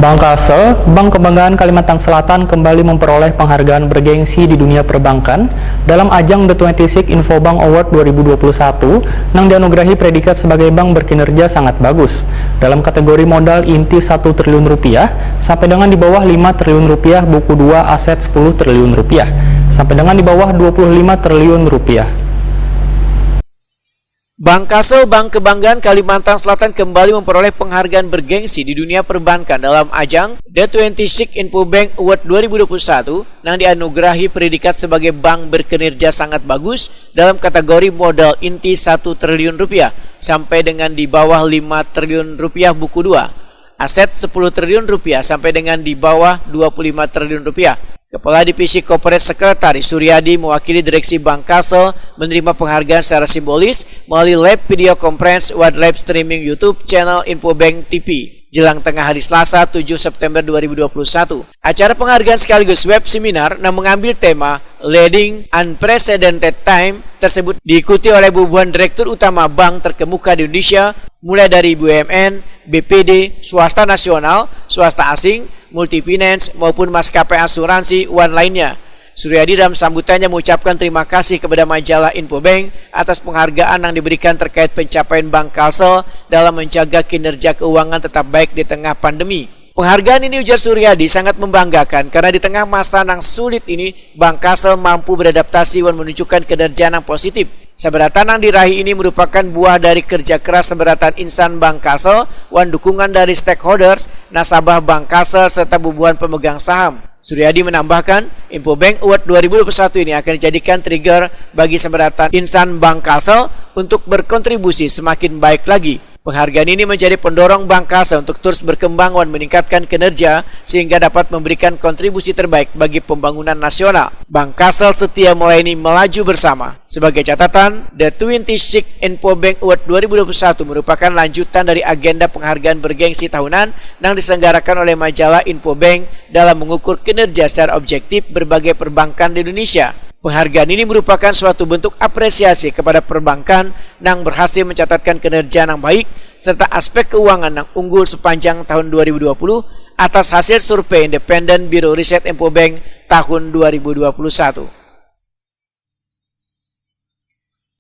Bank Kalsel, Bank Kebanggaan Kalimantan Selatan kembali memperoleh penghargaan bergengsi di dunia perbankan dalam ajang The 26 Infobank Award 2021 yang dianugerahi predikat sebagai bank berkinerja sangat bagus dalam kategori modal inti 1 triliun rupiah sampai dengan di bawah 5 triliun rupiah, buku 2 aset 10 triliun rupiah sampai dengan di bawah 25 triliun rupiah. Bank Kalsel, Bank Kebanggaan Kalimantan Selatan kembali memperoleh penghargaan bergengsi di dunia perbankan dalam ajang The 26 Infobank Award 2021 yang dianugerahi predikat sebagai bank berkinerja sangat bagus dalam kategori modal inti 1 triliun rupiah sampai dengan di bawah 5 triliun rupiah, buku 2 aset 10 triliun rupiah sampai dengan di bawah 25 triliun rupiah. Kepala Divisi Corporate Secretary Suryadi mewakili direksi Bank Kalsel menerima penghargaan secara simbolis melalui live video conference web live streaming YouTube channel Infobank TV jelang tengah hari Selasa 7 September 2021. Acara penghargaan sekaligus web seminar yang mengambil tema Leading Unprecedented Time tersebut diikuti oleh bubuhan Direktur Utama Bank terkemuka di Indonesia mulai dari BUMN, BPD, swasta nasional, swasta asing, multifinance maupun maskapai asuransi wan lainnya. Suryadi dalam sambutannya mengucapkan terima kasih kepada majalah Infobank atas penghargaan yang diberikan terkait pencapaian Bank Kalsel dalam menjaga kinerja keuangan tetap baik di tengah pandemi. Penghargaan ini, ujar Suryadi, sangat membanggakan karena di tengah masa yang sulit ini Bank Kalsel mampu beradaptasi dan menunjukkan kinerja yang positif. Seberatan yang diraih ini merupakan buah dari kerja keras seberatan insan Bank Kalsel dan dukungan dari stakeholders, nasabah Bank Kalsel serta bubuhan pemegang saham. Suryadi menambahkan, Infobank Award 2021 ini akan dijadikan trigger bagi seberatan insan Bank Kalsel untuk berkontribusi semakin baik lagi. Penghargaan ini menjadi pendorong Bank Kalsel untuk terus berkembang dan meningkatkan kinerja sehingga dapat memberikan kontribusi terbaik bagi pembangunan nasional. Bank Kalsel setia melayani melaju bersama. Sebagai catatan, The 26 Infobank Award 2021 merupakan lanjutan dari agenda penghargaan bergengsi tahunan yang diselenggarakan oleh majalah Infobank dalam mengukur kinerja secara objektif berbagai perbankan di Indonesia. Penghargaan ini merupakan suatu bentuk apresiasi kepada perbankan yang berhasil mencatatkan kinerja yang baik serta aspek keuangan yang unggul sepanjang tahun 2020 atas hasil survei independen Biro Riset Infobank tahun 2021.